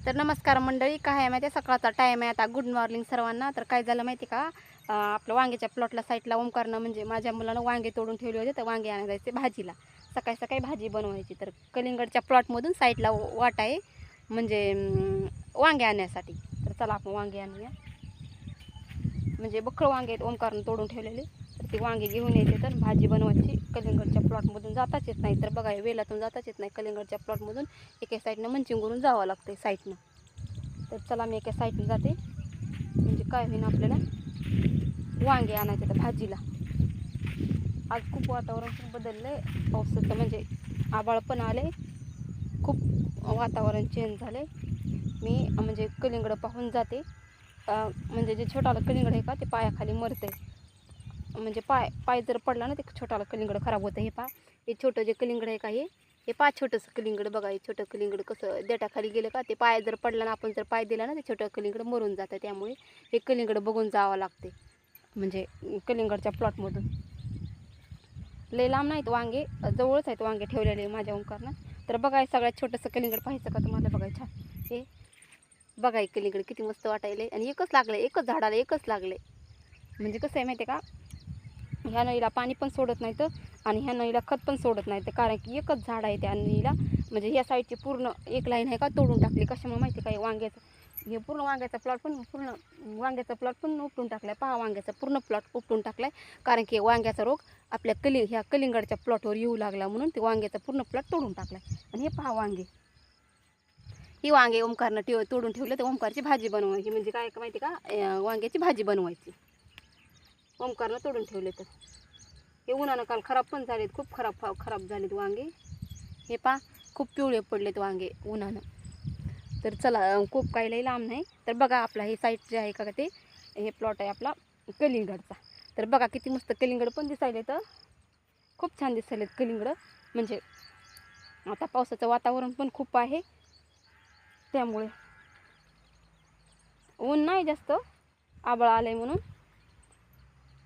तर नमस्कार मंडळी, काय आहे माहिती आहे, सकाळचा टाईम आहे आता. गुड मॉर्निंग सर्वांना. तर काय झालं माहिती का, आपलं वांग्याच्या प्लॉटला साईडला ओमकारनं म्हणजे माझ्या मुलानं वांगे तोडून ठेवले होते, तर वांगे आणायला जायचे भाजीला. सकाळी सकाळी भाजी बनवायची. तर कलिंगडच्या प्लॉटमधून साईडला वाट आहे म्हणजे वांगे आणण्यासाठी. तर चला आपण वांगे आणूया. म्हणजे बक्कळ वांगे आहेत ओमकारनं तोडून ठेवलेले. तर ती वांगे घेऊन यायचे तर भाजी बनवायची. कलिंगडच्या प्लॉटमधून जाताच येत नाही, तर बघा वेलातून जाताच येत नाही. कलिंगडच्या प्लॉटमधून एका साईडनं मंचिंगवरून जावं लागतं साईडनं. तर चला मी एका साईडने जाते, म्हणजे काय होईन आपल्याला वांगे आणायचे तर भाजीला. आज खूप वातावरण खूप बदललं आहे, पावसाचं म्हणजे आभाळ पण आले, खूप वातावरण चेंज झालं आहे. मी म्हणजे कलिंगड पाहून जाते. म्हणजे जे छोटाला कलिंगड आहे का ते पायाखाली मरतं आहे. म्हणजे पाय जर पडला ना ते छोटाला कलिंगड खराब होतं. हे छोटं जे कलिंगड आहे का हे छोटंसं कलिंगड बघा. हे छोटं कलिंगड कसं देठाखाली गेलं का ते पाय जर पडला ना, आपण जर पाय दिला ना, ते छोटं कलिंगड मरून जातं. त्यामुळे हे कलिंगड बघून जावं लागते, म्हणजे कलिंगडच्या प्लॉटमधून. लय लांब नाहीत वांगे, जवळच आहेत वांगे ठेवलेले माझ्या ओंकारनं. तर बघा हे सगळ्यात छोटंसं कलिंगड पाहायचं का तुम्हाला? बघा छान हे बघा, हे कलिंगड किती मस्त वाटायले. आणि एकच लागलं, एकच झाडाला एकच लागले. म्हणजे कसं आहे माहिती आहे का, ह्या नळीला पाणी पण सोडत नाही तर, आणि ह्या नळीला खत पण सोडत नाही तर, कारण की एकच झाड आहे त्या नळीला. म्हणजे ह्या साईडची पूर्ण एक लाईन आहे का तोडून टाकली. कशामुळे माहिती काय, वांग्याचं हे पूर्ण वांग्याचा प्लॉट पण उपटून टाकला आहे. पहा, वांग्याचा पूर्ण प्लॉट उपटून टाकला आहे, कारण की वांग्याचा रोग आपल्या ह्या कलिंगडच्या प्लॉटवर येऊ लागला, म्हणून ते वांग्याचा पूर्ण प्लॉट तोडून टाकला आहे. आणि हे पहा वांगे, ही वांगे ओमकारनं तोडून ठेवले. तर ओमकारची भाजी बनवायची. म्हणजे काय माहिती का, वांग्याची भाजी बनवायची. ओमकारनं तोडून ठेवले. तर हे उन्हानं काल खराब पण झालेत, खूप खराब झालेत वांगे. हे पा खूप पिवळे पडलेत वांगे उन्हानं. तर चला, खूप काही लई लांब नाही. तर बघा आपला हे साईड जे आहे का ते, हे प्लॉट आहे आपला कलिंगडचा. तर बघा किती मस्त कलिंगड पण दिसायले, तर खूप छान दिसायलेत कलिंगड. म्हणजे आता पावसाचं वातावरण पण खूप आहे, त्यामुळे ऊन नाही जास्त, आभाळ आलंय म्हणून.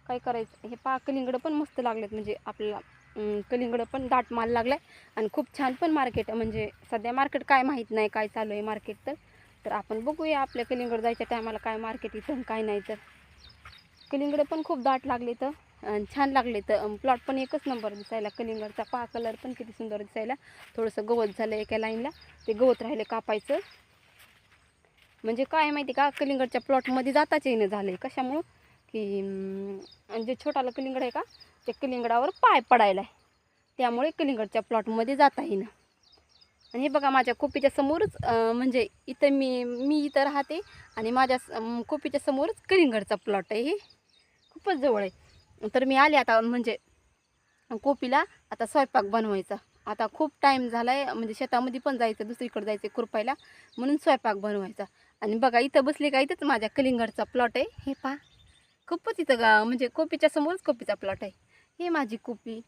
काय करायचं, हे पा कलिंगड पण मस्त लागलेत. म्हणजे आपल्याला कलिंगड पण दाट माल लागलाय आणि खूप छान पण मार्केट. म्हणजे सध्या मार्केट काय माहीत नाही काय चालू आहे मार्केट. तर आपण बघूया आपल्या कलिंगड जायच्या टायमाला काय मार्केट इथं काय नाही. तर कलिंगड पण खूप दाट लागले तर आणि छान लागले. तर प्लॉट पण एकच नंबर दिसायला कलिंगडचा. पहा कलर पण किती सुंदर दिसायला. थोडंसं गवत झालं एका लाईनला, ते गवत राहिले कापायचं. म्हणजे काय माहिती का, कलिंगडच्या प्लॉटमध्ये जाताच येणं झालं आहे. कशामुळं की जे छोटाला कलिंगड आहे का, ते कलिंगडावर पाय पडायला आहे, त्यामुळे कलिंगडच्या प्लॉटमध्ये जाता येईना. आणि हे बघा माझ्या कोपीच्या समोरच म्हणजे इथं मी इथं राहते, आणि माझ्या कोपीच्या समोरच कलिंगडचा प्लॉट आहे. हे खूपच जवळ आहे. तर मी आले आता म्हणजे कोपीला आता स्वयंपाक बनवायचा. आता खूप टाईम झाला आहे, म्हणजे शेतामध्ये पण जायचं, दुसरीकडे जायचं खुरपायला, म्हणून स्वयंपाक बनवायचा. आणि बघा इथं बसले का, इथंच माझ्या कलिंगडचा प्लॉट आहे. हे पहा खूपच इथं म्हणजे कोपीच्या समोरच कोपीचा प्लॉट आहे. हे माझी कोपी.